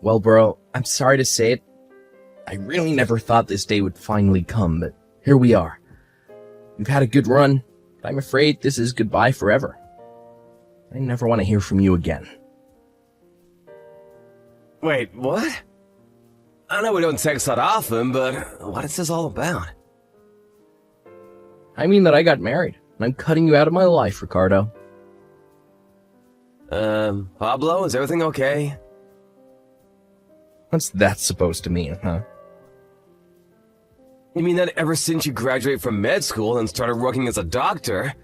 Well, bro, I'm sorry to say it. I really never thought this day would finally come, but here we are. We've had a good run, but I'm afraid this is goodbye forever. I never want to hear from you again. Wait, what? I know we don't text that often, but what is this all about? I mean that I got married, and I'm cutting you out of my life, Ricardo. Pablo, is everything okay? What's that supposed to mean, huh? You mean that ever since you graduated from med school and started working as a doctor,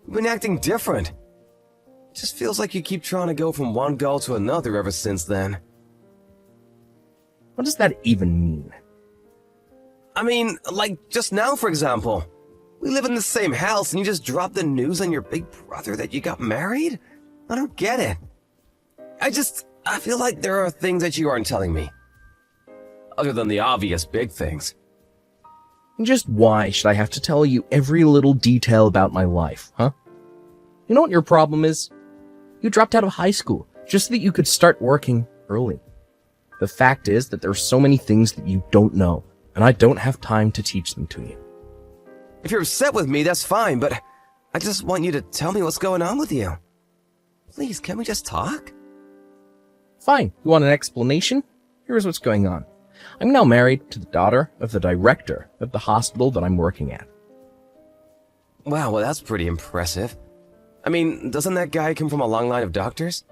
you've been acting different. It just feels like you keep trying to go from one goal to another ever since then. What does that even mean? I mean, like just now, for example. We live in the same house and you just dropped the news on your big brother that you got married? I don't get it. I feel like there are things that you aren't telling me. Other than the obvious big things. Just why should I have to tell you every little detail about my life, huh? You know what your problem is? You dropped out of high school just so that you could start working early. The fact is that there are so many things that you don't know, and I don't have time to teach them to you. If you're upset with me, that's fine, but I just want you to tell me what's going on with you. Please, can't we just talk? Fine, you want an explanation? Here's what's going on. I'm now married to the daughter of the director of the hospital that I'm working at. Wow, well that's pretty impressive. I mean, doesn't that guy come from a long line of doctors?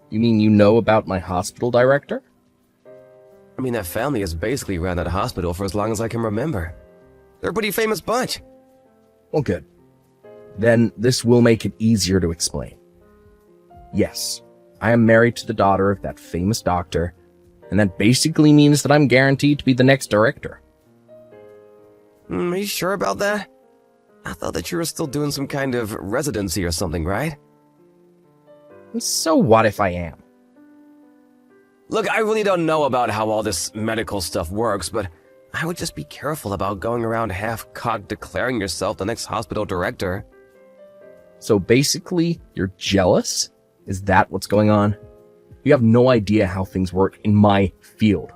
You mean you know about my hospital director? I mean, that family has basically ran that hospital for as long as I can remember. They're a pretty famous bunch. Well, good. Then this will make it easier to explain. Yes, I am married to the daughter of that famous doctor, and that basically means that I'm guaranteed to be the next director. Are you sure about that? I thought that you were still doing some kind of residency or something, right? So what if I am? Look, I really don't know about how all this medical stuff works, but I would just be careful about going around half-cocked declaring yourself the next hospital director. So basically, you're jealous? Is that what's going on? You have no idea how things work in my field.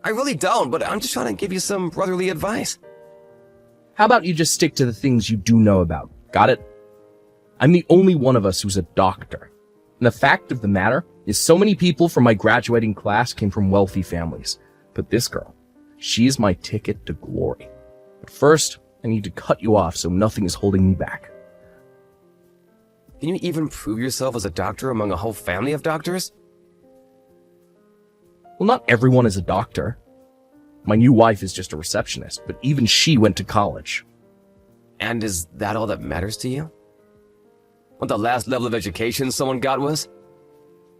I really don't, but I'm just trying to give you some brotherly advice. How about you just stick to the things you do know about? Got it? I'm the only one of us who's a doctor. And the fact of the matter is so many people from my graduating class came from wealthy families. But this girl, she is my ticket to glory. But first, I need to cut you off so nothing is holding me back. Can you even prove yourself as a doctor among a whole family of doctors? Well, not everyone is a doctor. My new wife is just a receptionist, but even she went to college. And is that all that matters to you? What the last level of education someone got was?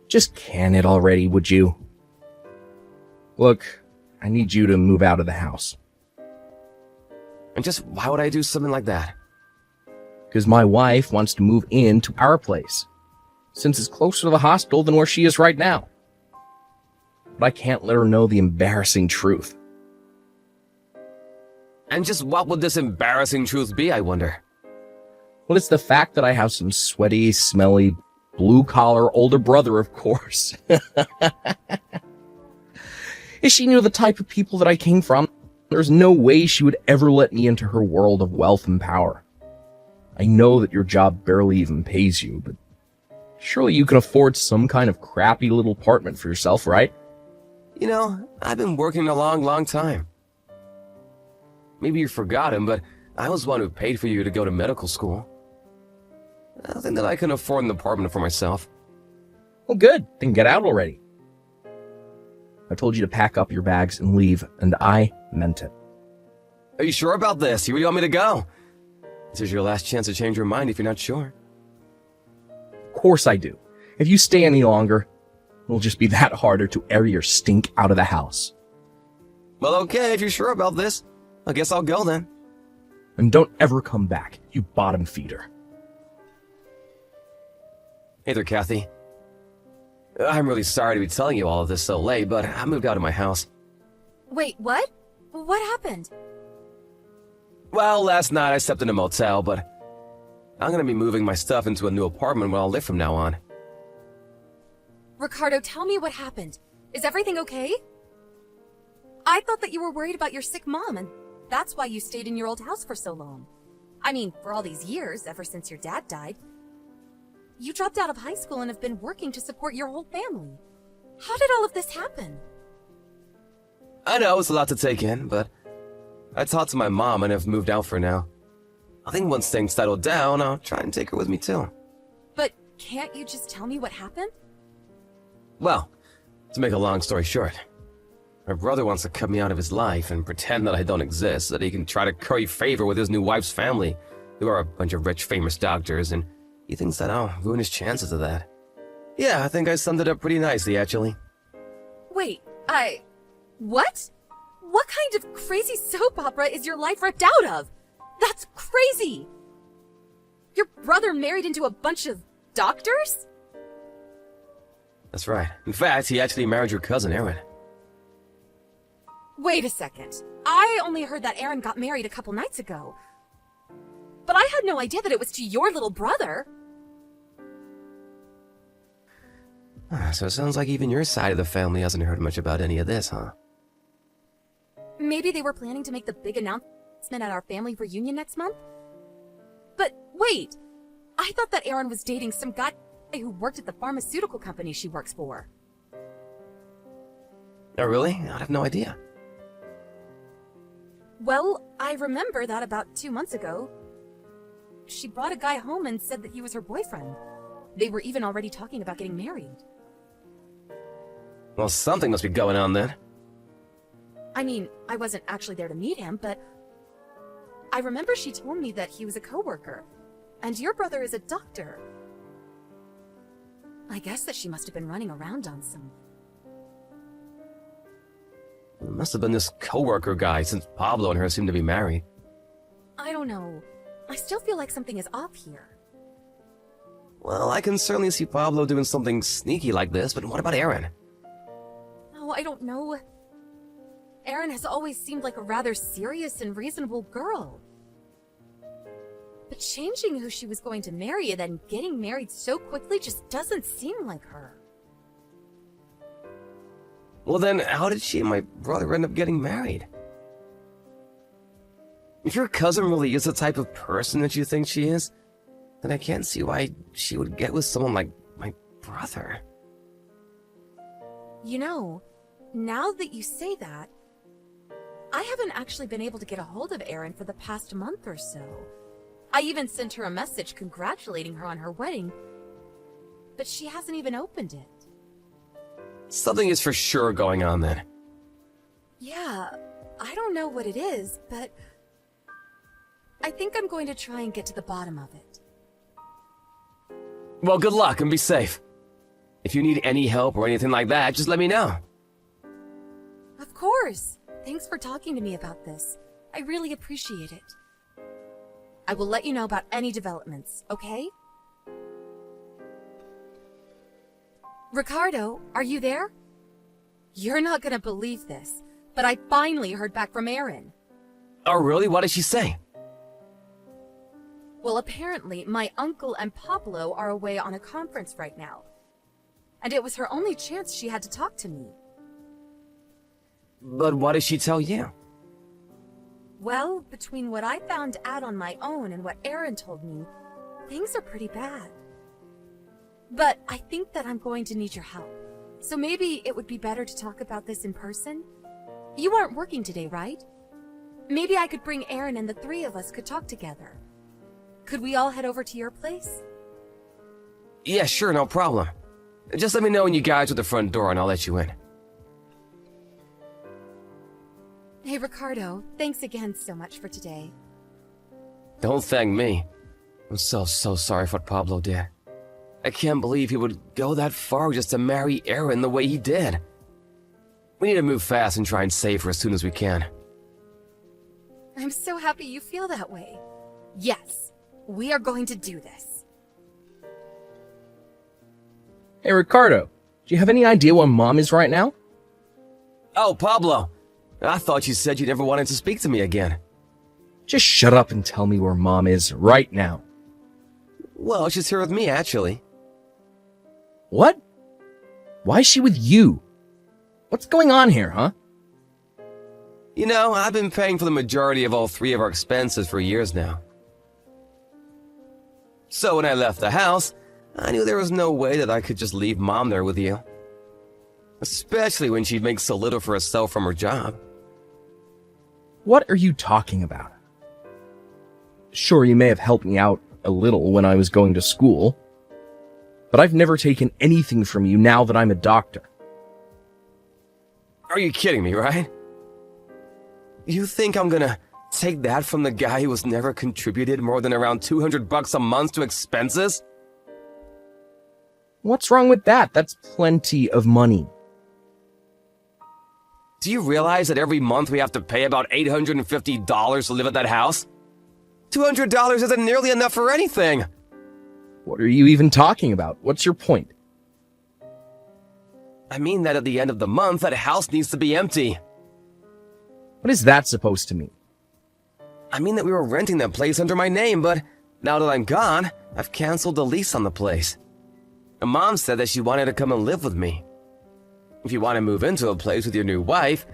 Just can it already, would you? Look, I need you to move out of the house. And just why would I do something like that? Because my wife wants to move into our place, since it's closer to the hospital than where she is right now. But I can't let her know the embarrassing truth. And just what would this embarrassing truth be, I wonder? Well, it's the fact that I have some sweaty, smelly, blue-collar older brother, of course. If she knew the type of people that I came from, there's no way she would ever let me into her world of wealth and power. I know that your job barely even pays you, but surely you can afford some kind of crappy little apartment for yourself, right? You know, I've been working a long time. Maybe you've forgotten, but I was the one who paid for you to go to medical school. I think that I can afford an apartment for myself. Well, good. Then get out already. I told you to pack up your bags and leave, and I meant it. Are you sure about this? You really want me to go? This is your last chance to change your mind if you're not sure. Of course I do. If you stay any longer, it'll just be that harder to air your stink out of the house. Well, okay, if you're sure about this. I guess I'll go then. And don't ever come back, you bottom feeder. Hey there, Kathy. I'm really sorry to be telling you all of this so late, but I moved out of my house. Wait, what? What happened? Well, last night I slept in a motel, but I'm gonna be moving my stuff into a new apartment where I'll live from now on. Ricardo, tell me what happened. Is everything okay? I thought that you were worried about your sick mom, and that's why you stayed in your old house for so long. I mean, for all these years, ever since your dad died. You dropped out of high school and have been working to support your whole family. How did all of this happen? I know it's a lot to take in, but I talked to my mom and have moved out for now. I think once things settle down, I'll try and take her with me too. But can't you just tell me what happened? Well, to make a long story short, my brother wants to cut me out of his life and pretend that I don't exist so that he can try to curry favor with his new wife's family, who are a bunch of rich, famous doctors, and he thinks that I'll ruin his chances of that. Yeah, I think I summed it up pretty nicely, actually. Wait, what? What kind of crazy soap opera is your life ripped out of? That's crazy! Your brother married into a bunch of doctors? That's right. In fact, he actually married your cousin, Aaron. Wait a second. I only heard that Aaron got married a couple nights ago. But I had no idea that it was to your little brother. So it sounds like even your side of the family hasn't heard much about any of this, huh? Maybe they were planning to make the big announcement at our family reunion next month? But wait! I thought that Aaron was dating some guy who worked at the pharmaceutical company she works for. Oh, really? I have no idea. Well, I remember that about 2 months ago, she brought a guy home and said that he was her boyfriend. They were even already talking about getting married. Well, something must be going on then. I mean, I wasn't actually there to meet him, but I remember she told me that he was a coworker, and your brother is a doctor. I guess that she must have been running around on some. It must have been this coworker guy, since Pablo and her seem to be married. I don't know. I still feel like something is off here. Well, I can certainly see Pablo doing something sneaky like this, but what about Aaron? Oh, I don't know. Erin has always seemed like a rather serious and reasonable girl. But changing who she was going to marry and then getting married so quickly just doesn't seem like her. Well then, how did she and my brother end up getting married? If your cousin really is the type of person that you think she is, then I can't see why she would get with someone like my brother. You know, now that you say that, I haven't actually been able to get a hold of Erin for the past month or so. I even sent her a message congratulating her on her wedding, but she hasn't even opened it. Something is for sure going on then. Yeah, I don't know what it is, but I think I'm going to try and get to the bottom of it. Well, good luck and be safe. If you need any help or anything like that, just let me know. Of course. Thanks for talking to me about this. I really appreciate it. I will let you know about any developments, okay? Ricardo, are you there? You're not gonna believe this, but I finally heard back from Erin. Oh, really? What did she say? Well, apparently, my uncle and Pablo are away on a conference right now. And it was her only chance she had to talk to me. But what did she tell you? Well, between what I found out on my own and what Erin told me, things are pretty bad. But I think that I'm going to need your help. So maybe it would be better to talk about this in person? You aren't working today, right? Maybe I could bring Erin and the three of us could talk together. Could we all head over to your place? Yeah, sure, no problem. Just let me know when you guys are at the front door and I'll let you in. Hey, Ricardo, thanks again so much for today. Don't thank me. I'm so sorry for what Pablo did. I can't believe he would go that far just to marry Erin the way he did. We need to move fast and try and save her as soon as we can. I'm so happy you feel that way. Yes, we are going to do this. Hey, Ricardo, do you have any idea where Mom is right now? Oh, Pablo. I thought you said you never wanted to speak to me again. Just shut up and tell me where Mom is right now. Well, she's here with me, actually. What? Why is she with you? What's going on here, huh? You know, I've been paying for the majority of all 3 of our expenses for years now. So when I left the house, I knew there was no way that I could just leave Mom there with you. Especially when she makes so little for herself from her job. What are you talking about? Sure, you may have helped me out a little when I was going to school, but I've never taken anything from you now that I'm a doctor. Are you kidding me, right? You think I'm gonna take that from the guy who has never contributed more than around $200 a month to expenses? What's wrong with that? That's plenty of money. Do you realize that every month we have to pay about $850 to live at that house? $200 isn't nearly enough for anything. What are you even talking about? What's your point? I mean that at the end of the month, that house needs to be empty. What is that supposed to mean? I mean that we were renting that place under my name, but now that I'm gone, I've canceled the lease on the place. And Mom said that she wanted to come and live with me. If you want to move into a place with your new wife,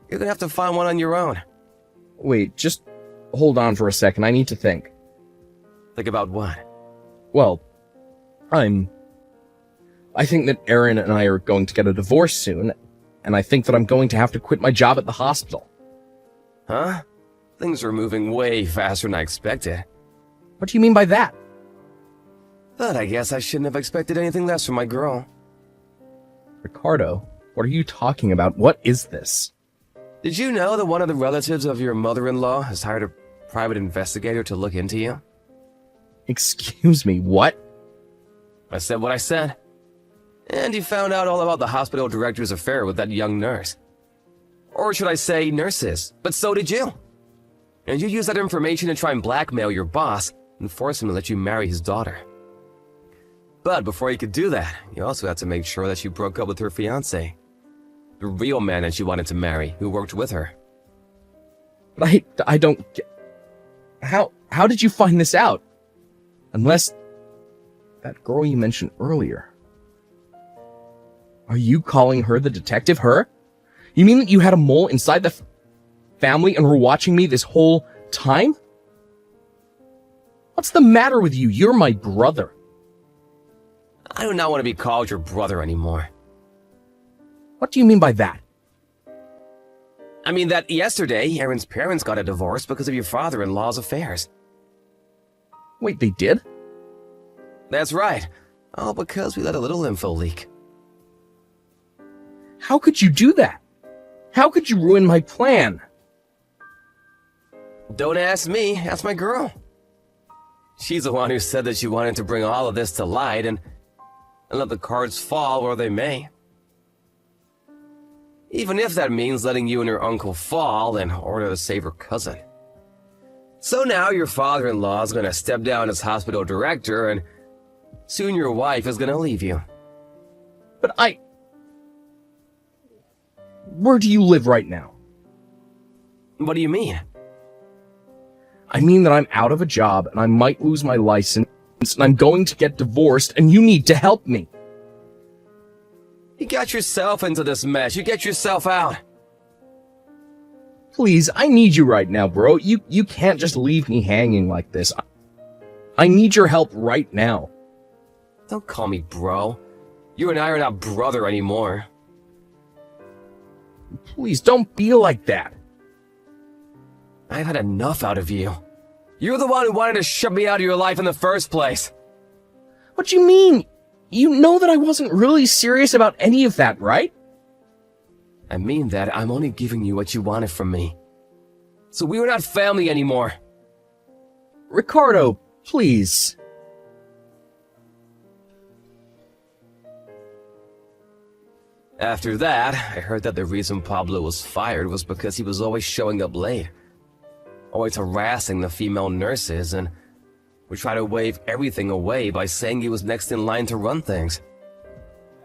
you're gonna have to find one on your own. Wait, just hold on for a second. I need to think. Think about what? Well, I think that Erin and I are going to get a divorce soon, and I think that I'm going to have to quit my job at the hospital. Huh? Things are moving way faster than I expected. What do you mean by that? But I guess I shouldn't have expected anything less from my girl. Ricardo, what are you talking about? What is this? Did you know that one of the relatives of your mother-in-law has hired a private investigator to look into you? Excuse me, what? I said what I said. And he found out all about the hospital director's affair with that young nurse. Or should I say nurses, but so did you. And you used that information to try and blackmail your boss and force him to let you marry his daughter. But before you could do that, you also had to make sure that she broke up with her fiancé. The real man that she wanted to marry, who worked with her. But I don't get... How did you find this out? Unless... that girl you mentioned earlier. Are you calling her the detective, her? You mean that you had a mole inside the family and were watching me this whole time? What's the matter with you? You're my brother. I do not want to be called your brother anymore. What do you mean by that? I mean that yesterday, Erin's parents got a divorce because of your father-in-law's affairs. Wait, they did? That's right. All because we let a little info leak. How could you do that? How could you ruin my plan? Don't ask me, ask my girl. She's the one who said that she wanted to bring all of this to light and let the cards fall where they may. Even if that means letting you and your uncle fall in order to save her cousin. So now your father-in-law is going to step down as hospital director and soon your wife is going to leave you. But where do you live right now? What do you mean? I mean that I'm out of a job and I might lose my license and I'm going to get divorced and you need to help me. You got yourself into this mess. You get yourself out. Please, I need you right now, bro. You can't just leave me hanging like this. I need your help right now. Don't call me bro. You and I are not brother anymore. Please, don't be like that. I've had enough out of you. You're the one who wanted to shove me out of your life in the first place. What do you mean? You know that I wasn't really serious about any of that, right? I mean that I'm only giving you what you wanted from me. So we were not family anymore. Ricardo, please. After that, I heard that the reason Pablo was fired was because he was always showing up late. Always harassing the female nurses and would try to wave everything away by saying he was next in line to run things.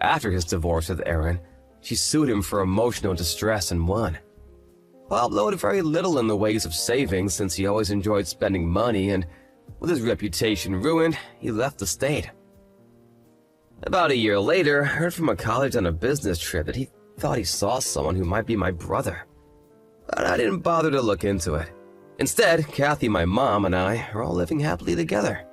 After his divorce with Erin, she sued him for emotional distress and won. Pablo had very little in the ways of savings since he always enjoyed spending money, and with his reputation ruined, he left the state. About a year later, I heard from a college on a business trip that he thought he saw someone who might be my brother. But I didn't bother to look into it. Instead, Kathy, my mom, and I are all living happily together.